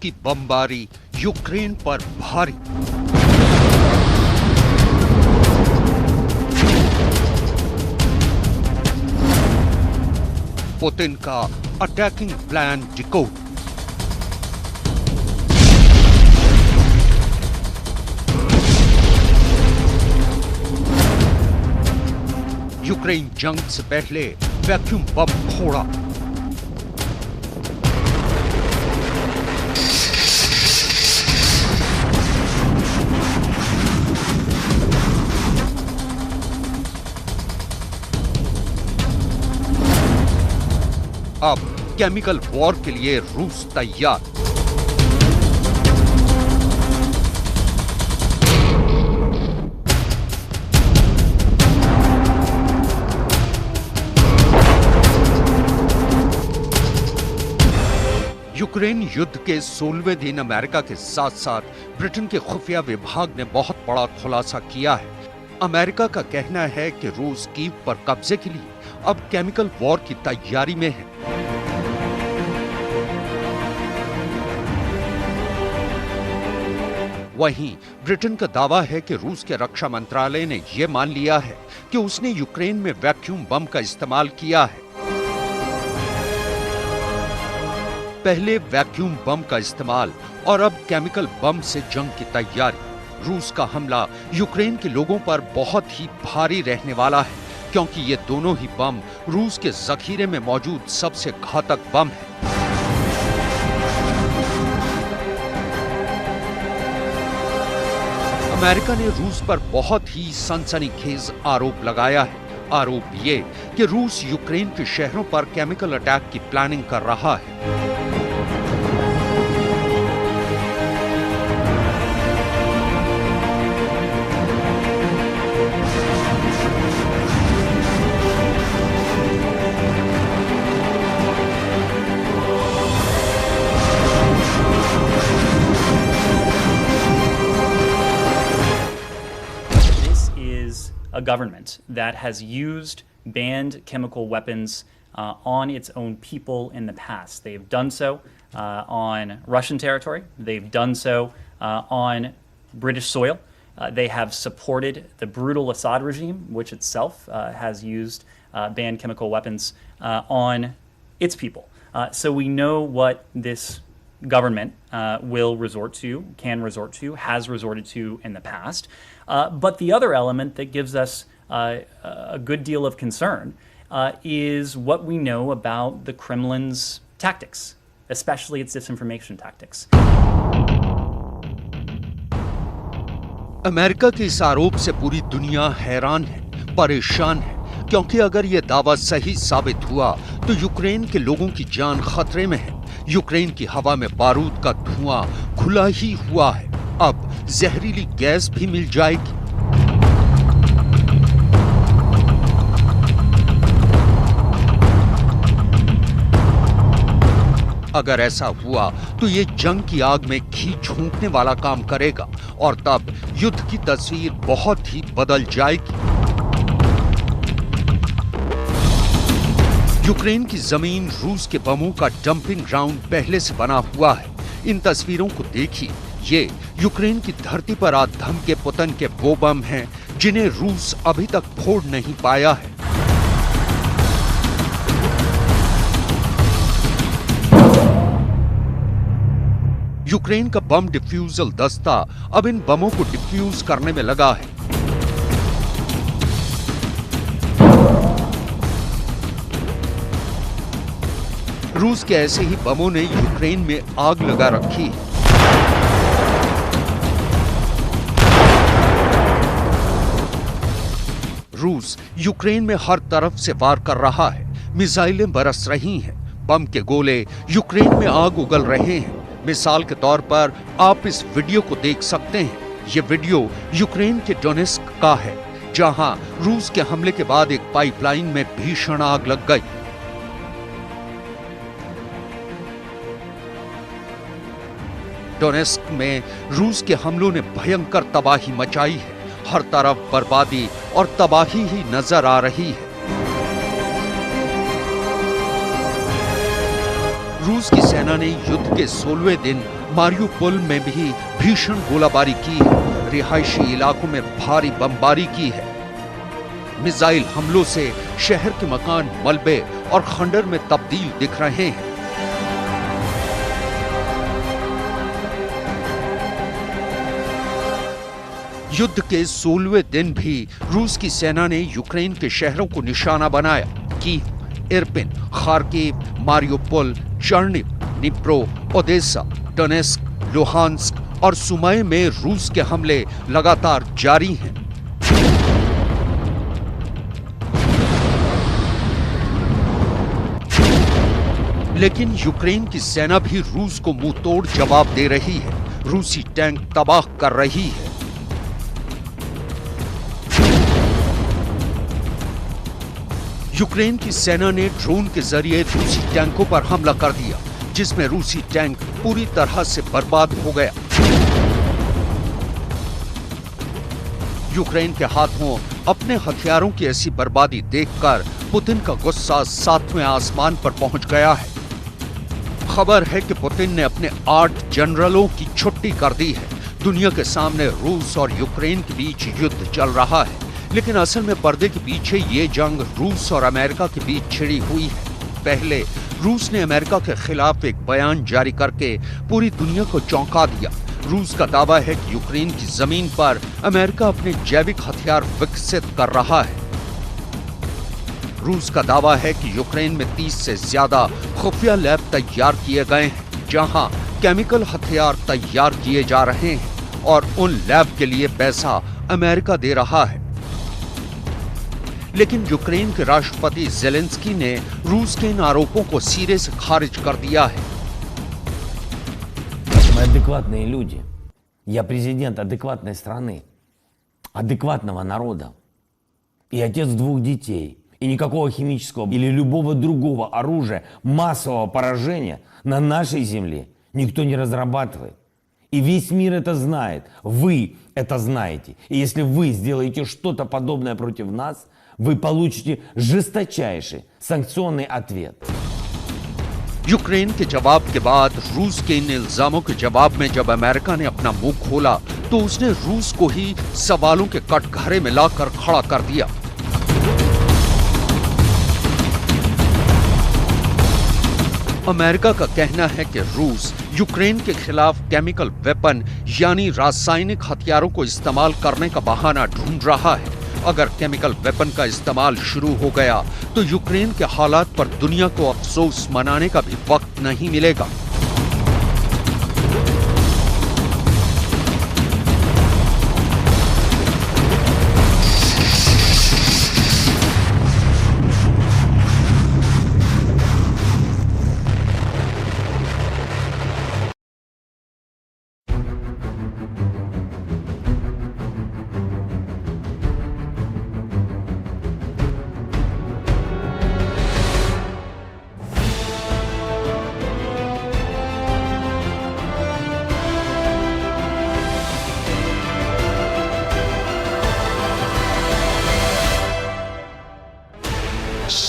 की बमबारी यूक्रेन पर भारी। पुतिन का अटैकिंग प्लान डिकोड। यूक्रेन जंग से पहले वैक्यूम बम फोड़ा। अब केमिकल वॉर के लिए रूस तैयार। यूक्रेन युद्ध के 16वें दिन अमेरिका के साथ साथ ब्रिटेन के खुफिया विभाग ने बहुत बड़ा खुलासा किया है। अमेरिका का कहना है कि रूस कीव पर कब्जे के लिए अब केमिकल वॉर की तैयारी में है। वहीं ब्रिटेन का दावा है कि रूस के रक्षा मंत्रालय ने यह मान लिया है कि उसने यूक्रेन में वैक्यूम बम का इस्तेमाल किया है। पहले वैक्यूम बम का इस्तेमाल और अब केमिकल बम से जंग की तैयारी। रूस का हमला यूक्रेन के लोगों पर बहुत ही भारी रहने वाला है, क्योंकि ये दोनों ही बम रूस के जखीरे में मौजूद सबसे घातक बम है। अमेरिका ने रूस पर बहुत ही सनसनीखेज आरोप लगाया है। आरोप ये कि रूस यूक्रेन के शहरों पर केमिकल अटैक की प्लानिंग कर रहा है। A government that has used banned chemical weapons on its own people in the past. They've done so on Russian territory. They've done so on British soil. They have supported the brutal Assad regime, which itself has used banned chemical weapons on its people. So we know what this government will resort to, can resort to, has resorted to in the past. But the other element that gives us a good deal of concern is what we know about the Kremlin's tactics, especially its disinformation tactics. America के इस आरोप से पूरी दुनिया हैरान है, परेशान है, क्योंकि अगर यह दावा सही साबित हुआ तो यूक्रेन के लोगों की जान खतरे में है। यूक्रेन की हवा में बारूद का धुआं खुला ही हुआ है, अब जहरीली गैस भी मिल जाएगी। अगर ऐसा हुआ तो ये जंग की आग में घी झोंकने वाला काम करेगा और तब युद्ध की तस्वीर बहुत ही बदल जाएगी। यूक्रेन की जमीन रूस के बमों का डंपिंग ग्राउंड पहले से बना हुआ है। इन तस्वीरों को देखिए, ये यूक्रेन की धरती पर आज धमके पुतिन के वो बम हैं जिन्हें रूस अभी तक फोड़ नहीं पाया है। यूक्रेन का बम डिफ्यूजल दस्ता अब इन बमों को डिफ्यूज करने में लगा है। रूस के ऐसे ही बमों ने यूक्रेन में आग लगा रखी है। रूस यूक्रेन में हर तरफ से वार कर रहा है, मिसाइलें बरस रही हैं, बम के गोले यूक्रेन में आग उगल रहे हैं। मिसाल के तौर पर आप इस वीडियो को देख सकते हैं। ये वीडियो यूक्रेन के डोनेस्क का है, जहां रूस के हमले के बाद एक पाइपलाइन में भीषण आग लग गई। डोनेस्क में रूस के हमलों ने भयंकर तबाही मचाई है। हर तरफ बर्बादी और तबाही ही नजर आ रही है। रूस की सेना ने युद्ध के 16वें दिन मारियुपोल में भी भीषण गोलाबारी की है, रिहायशी इलाकों में भारी बमबारी की है। मिसाइल हमलों से शहर के मकान मलबे और खंडर में तब्दील दिख रहे हैं। युद्ध के 16वें दिन भी रूस की सेना ने यूक्रेन के शहरों को निशाना बनाया। Kyiv, Irpin, Kharkiv, Mariupol, Chernihiv, Dnipro, Odesa, Donetsk, Luhansk और सुमाय में रूस के हमले लगातार जारी हैं। लेकिन यूक्रेन की सेना भी रूस को मुंह तोड़ जवाब दे रही है। रूसी टैंक तबाह कर रही है। यूक्रेन की सेना ने ड्रोन के जरिए रूसी टैंकों पर हमला कर दिया, जिसमें रूसी टैंक पूरी तरह से बर्बाद हो गया। यूक्रेन के हाथों अपने हथियारों की ऐसी बर्बादी देखकर पुतिन का गुस्सा 7वें आसमान पर पहुंच गया है। खबर है कि पुतिन ने अपने 8 जनरलों की छुट्टी कर दी है। दुनिया के सामने रूस और यूक्रेन के बीच युद्ध चल रहा है, लेकिन असल में पर्दे के पीछे ये जंग रूस और अमेरिका के बीच छिड़ी हुई है। पहले रूस ने अमेरिका के खिलाफ एक बयान जारी करके पूरी दुनिया को चौंका दिया। रूस का दावा है कि यूक्रेन की जमीन पर अमेरिका अपने जैविक हथियार विकसित कर रहा है। रूस का दावा है कि यूक्रेन में 30 से ज्यादा खुफिया लैब तैयार किए गए हैं, जहां केमिकल हथियार तैयार किए जा रहे हैं और उन लैब के लिए पैसा अमेरिका दे रहा है। लेकिन यूक्रेन के राष्ट्रपति ज़ेलेंस्की ने रूस के इन आरोपों को सिरे से खारिज कर दिया है। Мы адекватные люди. Я президент адекватной страны, адекватного народа. И отец 2 детей. И никакого химического или любого другого оружия массового поражения на нашей земле никто не разрабатывает. И весь мир это знает. Вы это знаете. И если вы сделаете что-то подобное против нас, вы получите жесточайший санкционный ответ. यूक्रेन के जवाब के बाद रूस के इन इल्जामों के जवाब में जब अमेरिका ने अपना मुंह खोला, तो उसने रूस को ही सवालों के कटघरे में लाकर खड़ा कर दिया। अमेरिका का कहना है कि रूस यूक्रेन के खिलाफ केमिकल वेपन यानी रासायनिक हथियारों को इस्तेमाल करने का बहाना ढूंढ रहा है। अगर केमिकल वेपन का इस्तेमाल शुरू हो गया तो यूक्रेन के हालात पर दुनिया को अफसोस मनाने का भी वक्त नहीं मिलेगा।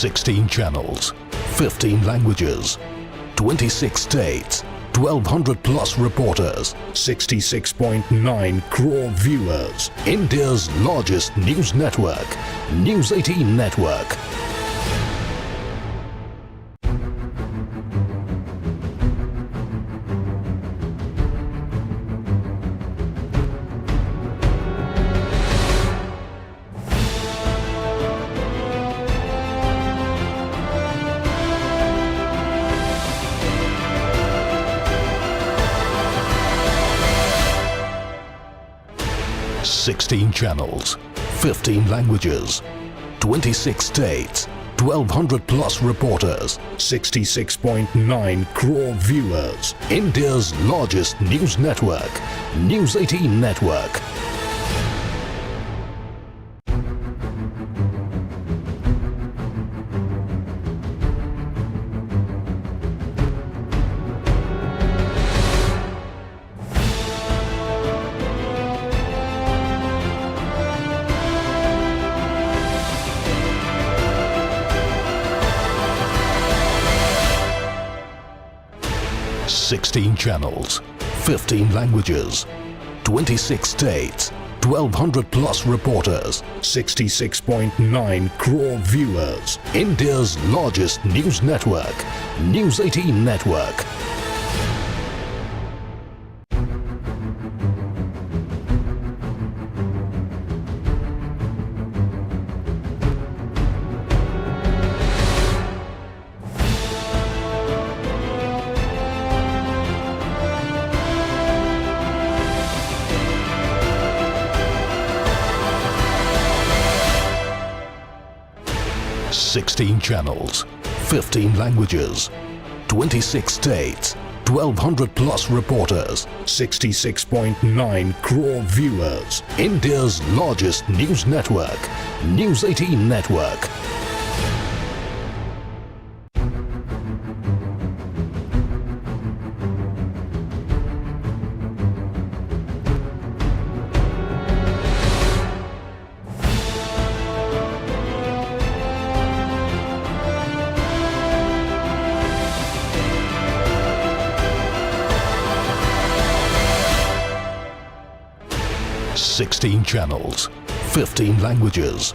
Sixteen channels, 15 languages, 26 states, 1,200 plus reporters, 66.9 crore viewers. India's largest news network, News 18 Network. Sixteen channels, 15 languages, 26 states, 1,200 plus reporters, 66.9 crore viewers. India's largest news network, News 18 Network. Sixteen channels, 15 languages, 26 states, 1,200 plus reporters, 66.9 crore viewers. India's largest news network, News 18 Network. Sixteen channels, 15 languages, 26 states, 1,200 plus reporters, 66.9 crore viewers. India's largest news network, News 18 Network. Sixteen channels, 15 languages,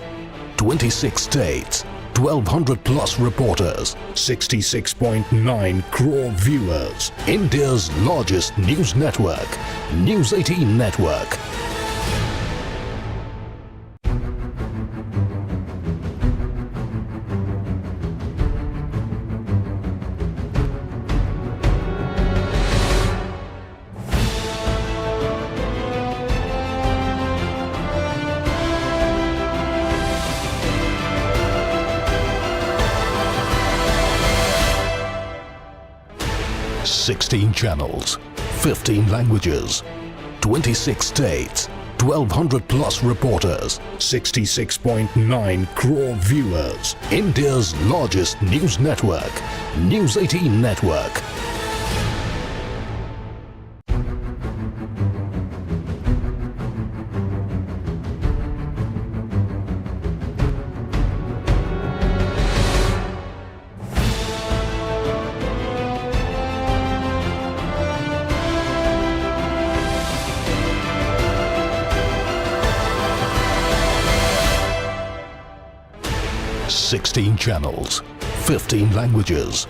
26 states, 1,200 plus reporters, 66.9 crore viewers. India's largest news network, News 18 Network. Sixteen channels, 15 languages, 26 states, 1,200 plus reporters, 66.9 crore viewers. India's largest news network, News 18 Network. Sixteen channels, 15 languages,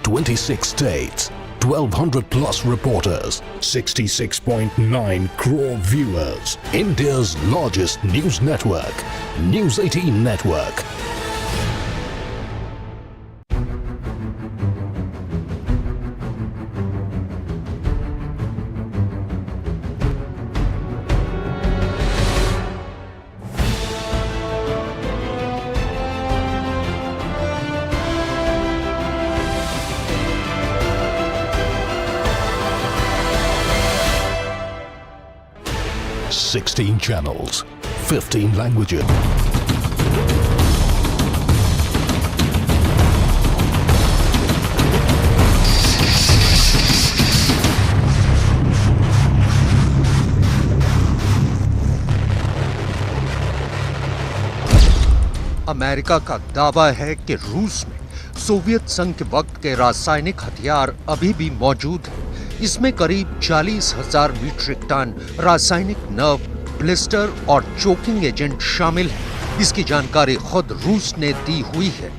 26 states, 1,200 plus reporters, 66.9 crore viewers. India's largest news network, News 18 Network. Sixteen channels, 15 languages. America का दावा है कि रूस में Soviet संघ के वक्त के रासायनिक हथियार अभी भी मौजूद हैं। इसमें करीब 40,000 मीट्रिक टन रासायनिक नर्व, ब्लिस्टर और चोकिंग एजेंट शामिल हैं। इसकी जानकारी खुद रूस ने दी हुई है।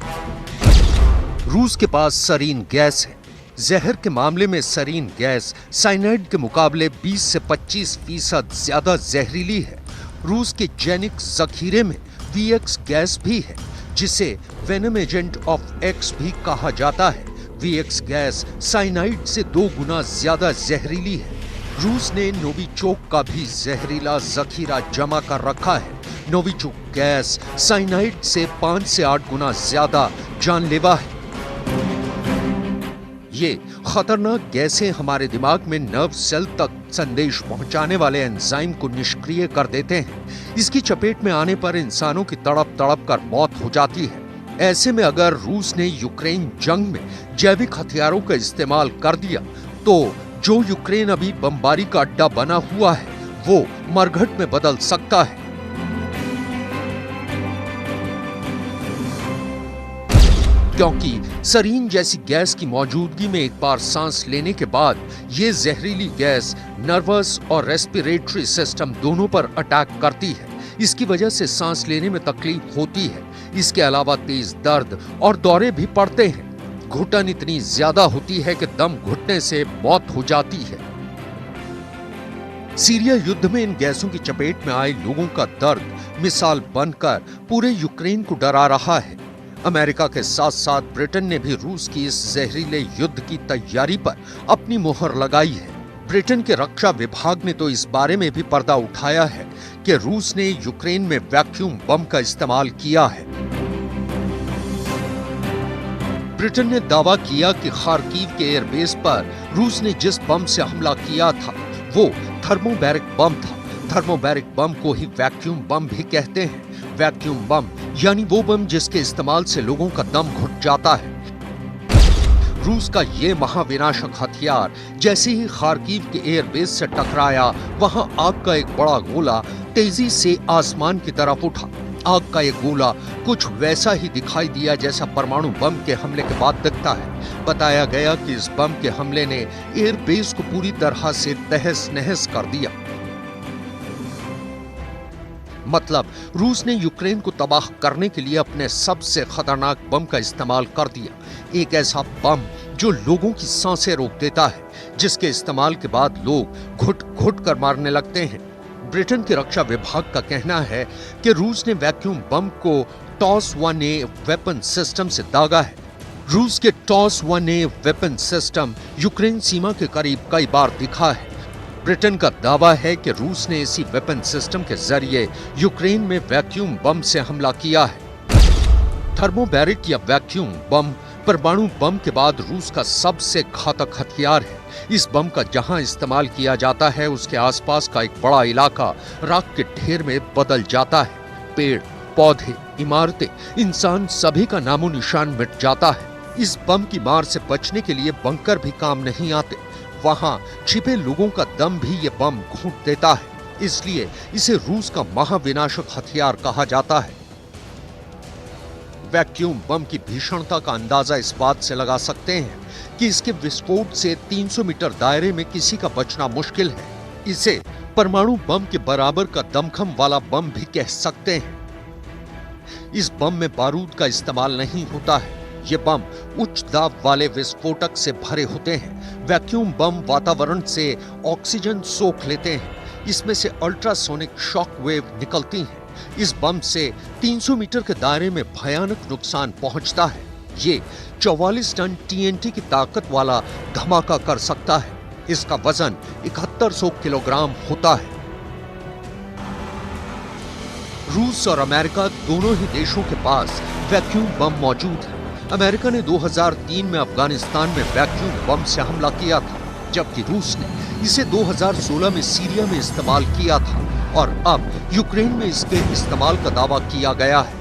रूस के पास सरीन गैस है। जहर के मामले में सरीन गैस साइनाइड के मुकाबले 20 से 25% ज्यादा जहरीली है। रूस के जेनिक जखीरे में VX गैस भी है, जिसे वेनम एजेंट ऑफ X भी कहा जाता है। VX गैस साइनाइड से 2 गुना ज्यादा जहरीली है। रूस ने नोविचोक का भी जहरीला जखीरा जमा कर रखा है। नोविचोक गैस साइनाइड से 5 से 8 गुना ज्यादा जानलेवा है। ये खतरनाक गैसें हमारे दिमाग में नर्व सेल तक संदेश पहुंचाने वाले एंजाइम को निष्क्रिय कर देते हैं। इसकी चपेट में आने पर इंसानों की तड़प तड़प कर मौत हो जाती है। ऐसे में अगर रूस ने यूक्रेन जंग में जैविक हथियारों का इस्तेमाल कर दिया तो जो यूक्रेन अभी बमबारी का अड्डा बना हुआ है वो मरघट में बदल सकता है। क्योंकि सरीन जैसी गैस की मौजूदगी में एक बार सांस लेने के बाद ये जहरीली गैस नर्वस और रेस्पिरेटरी सिस्टम दोनों पर अटैक करती है। इसकी वजह से सांस लेने में तकलीफ होती है। इसके अलावा तेज दर्द और दौरे भी पड़ते हैं। घुटन इतनी ज्यादा होती है कि दम घुटने से मौत हो जाती है। सीरिया युद्ध में इन गैसों की चपेट में आए लोगों का दर्द मिसाल बनकर पूरे यूक्रेन को डरा रहा है। अमेरिका के साथ साथ ब्रिटेन ने भी रूस की इस जहरीले युद्ध की तैयारी पर अपनी मोहर लगाई है। ब्रिटेन के रक्षा विभाग ने तो इस बारे में भी पर्दा उठाया है कि रूस ने यूक्रेन में वैक्यूम बम का इस्तेमाल किया है। ब्रिटेन ने दावा किया कि खार्किव के एयरबेस पर रूस ने जिस बम से हमला किया था वो थर्मोबैरिक बम था। थर्मोबैरिक बम को ही वैक्यूम बम भी कहते हैं। वैक्यूम बम यानी वो बम जिसके इस्तेमाल से लोगों का दम घुट जाता है। रूस का ये महाविनाशक हथियार जैसे ही खार्किव के एयरबेस से टकराया, वहां आग का एक बड़ा गोला तेजी से आसमान की तरफ उठा। आग का एक गोला कुछ वैसा ही दिखाई दिया जैसा परमाणु बम के हमले के बाद दिखता है। बताया गया कि इस बम के हमले ने एयरबेस को पूरी तरह से तहस नहस कर दिया। मतलब रूस ने यूक्रेन को तबाह करने के लिए अपने सबसे खतरनाक बम का इस्तेमाल कर दिया। एक ऐसा बम जो लोगों की सांसें रोक देता है, जिसके इस्तेमाल के बाद लोग घुट घुट कर मारने लगते हैं। ब्रिटेन के रक्षा विभाग का कहना है कि रूस ने वैक्यूम बम को TOS-1A वेपन सिस्टम से दागा है। रूस के TOS-1A वेपन सिस्टम यूक्रेन सीमा के करीब कई बार दिखा है। ब्रिटेन का दावा है कि रूस ने इसी वेपन सिस्टम के जरिए यूक्रेन में वैक्यूम बम से हमला किया है। थर्मोबैरिक या वैक्यूम बम परमाणु बम के बाद रूस का सबसे घातक हथियार है। इस बम का जहां इस्तेमाल किया जाता है, उसके आसपास का एक बड़ा इलाका राख के ढेर में बदल जाता है। पेड़, पौधे, इमारतें, इंसान सभी का नामो निशान मिट जाता है। इस बम की मार से बचने के लिए बंकर भी काम नहीं आते। वहां छिपे लोगों का दम भी ये बम घूंट देता है। इसलिए इसे रूस का महाविनाशक हथियार कहा जाता है। वैक्यूम बम की भीषणता का अंदाजा इस बात से लगा सकते हैं कि इसके विस्फोट से 300 मीटर दायरे में किसी का बचना मुश्किल है। इसे परमाणु बम के बराबर का दमखम वाला बम भी कह सकते हैं। इस बम में बारूद का इस्तेमाल नहीं होता है। ये बम उच्च दाब वाले विस्फोटक से भरे होते हैं। वैक्यूम बम वातावरण से ऑक्सीजन सोख लेते हैं। इसमें से अल्ट्रासोनिक शॉक वेव निकलती हैं। इस बम से 300 मीटर के दायरे में भयानक नुकसान पहुंचता है। ये 44 टन TNT की ताकत वाला धमाका कर सकता है। इसका वजन 7100 किलोग्राम होता है। रूस और अमेरिका दोनों ही देशों के पास वैक्यूम बम मौजूद है। अमेरिका ने 2003 में अफगानिस्तान में वैक्यूम बम से हमला किया था, जबकि रूस ने इसे 2016 में सीरिया में इस्तेमाल किया था और अब यूक्रेन में इसके इस्तेमाल का दावा किया गया है।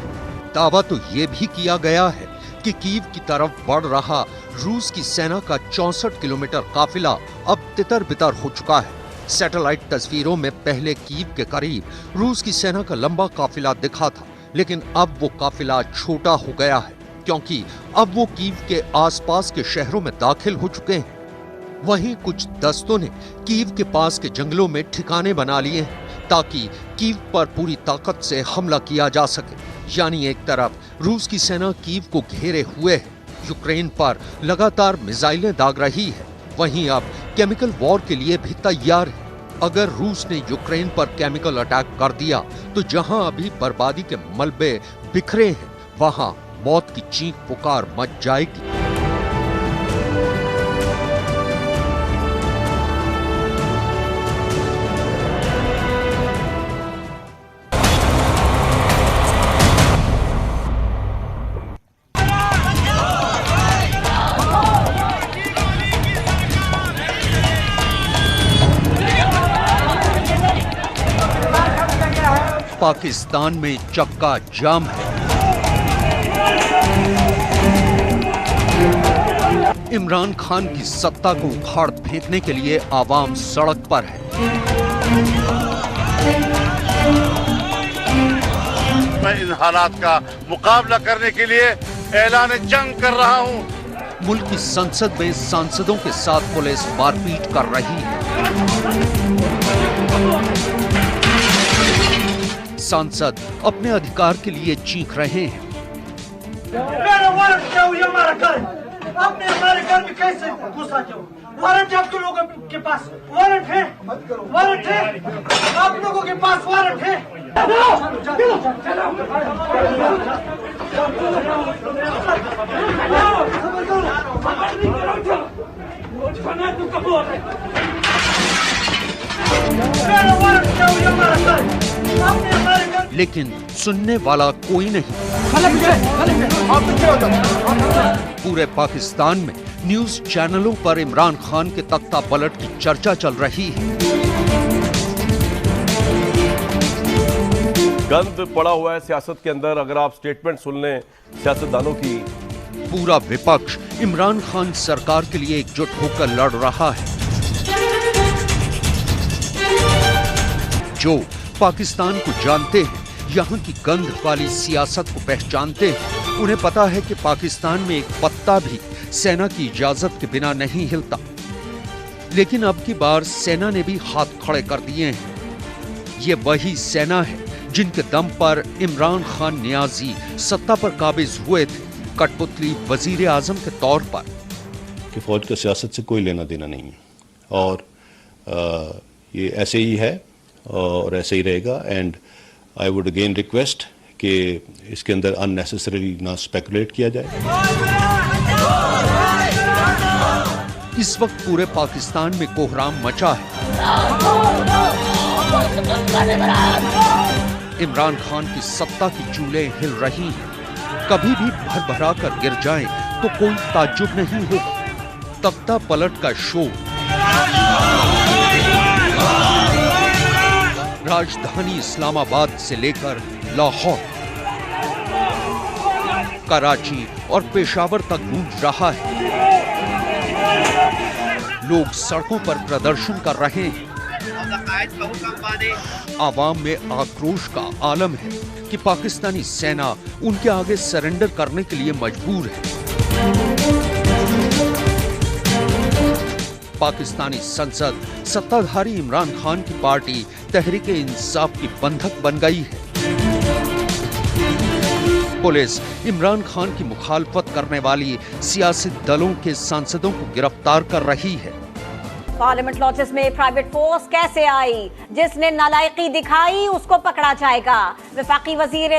दावा तो ये भी किया गया है कि कीव की तरफ बढ़ रहा रूस की सेना का 64 किलोमीटर काफिला अब तितर-बितर हो चुका है। सैटेलाइट तस्वीरों में पहले कीव के करीब रूस की सेना का लंबा काफिला दिखा था, लेकिन अब वो काफिला छोटा हो गया है क्योंकि अब वो कीव के आसपास के शहरों में दाखिल हो चुके हैं। वहीं कुछ दस्तों ने कीव के पास के जंगलों में ठिकाने बना लिए हैं ताकि कीव पर पूरी ताकत से हमला किया जा सके। यानी एक तरफ रूस की सेना कीव को घेरे हुए है, यूक्रेन पर लगातार मिसाइलें दाग रही है, वहीं अब केमिकल वॉर के लिए भी तैयार है। अगर रूस ने यूक्रेन पर केमिकल अटैक कर दिया तो जहां अभी बर्बादी के मलबे बिखरे हैं, वहां मौत की चीख पुकार मच जाएगी। पाकिस्तान में चक्का जाम है। इमरान खान की सत्ता को उखाड़ फेंकने के लिए आवाम सड़क पर है। मैं इन हालात का मुकाबला करने के लिए ऐलान जंग कर रहा हूं। मुल्क की संसद में सांसदों के साथ पुलिस मारपीट कर रही है। सांसद अपने अधिकार के लिए चीख रहे हैं। मेरा वारंट क्या हुआ? हमारा घर, आपने हमारे घर में कैसे घुसा? क्यों वारंट है? आप लोगों के पास वारंट है? वारंट है? आप लोगों के पास वारंट है? मेरा वारंट क्या हुआ? हमारा घर, आपने हमारे घर। लेकिन सुनने वाला कोई नहीं। पूरे पाकिस्तान में न्यूज चैनलों पर इमरान खान के तख्ता पलट की चर्चा चल रही है। गंद पड़ा हुआ है सियासत के अंदर। अगर आप स्टेटमेंट सुन लें सियासतदानों की, पूरा विपक्ष इमरान खान सरकार के लिए एकजुट होकर लड़ रहा है। जो पाकिस्तान को जानते हैं, यहाँ की गंद वाली सियासत को पहचानते हैं, उन्हें पता है कि पाकिस्तान में एक पत्ता भी सेना की इजाजत के बिना नहीं हिलता। लेकिन अब की बार सेना ने भी हाथ खड़े कर दिए हैं। ये वही सेना है जिनके दम पर इमरान खान नियाजी सत्ता पर काबिज हुए थे, कठपुतली वजीर आजम के तौर पर। कि फौज का सियासत से कोई लेना देना नहीं है और ये ऐसे ही है और ऐसे ही रहेगा। And I would again request कि इसके अंदर अननेसेसरीली ना स्पेकुलेट किया जाए। इस वक्त पूरे पाकिस्तान में कोहराम मचा है। इमरान खान की सत्ता की चूलें हिल रही हैं। कभी भी भरभरा कर गिर जाएं तो कोई ताज्जुब नहीं होगा। तख्ता पलट का शो राजधानी इस्लामाबाद से लेकर लाहौर, कराची और पेशावर तक गूंज रहा है। लोग सड़कों पर प्रदर्शन कर रहे हैं। आवाम में आक्रोश का आलम है कि पाकिस्तानी सेना उनके आगे सरेंडर करने के लिए मजबूर है। पाकिस्तानी संसद सत्ताधारी इमरान खान की पार्टी तहरीक इंसाफ की बंधक बन गई है। पुलिस इमरान खान की मुखालफत करने वाली सियासी दलों के सांसदों को गिरफ्तार कर रही है। पार्लियामेंट लॉन्चेस में प्राइवेट फोर्स कैसे आई? जिसने नालायकी दिखाई उसको पकड़ा जाएगा। वफाकी वजीर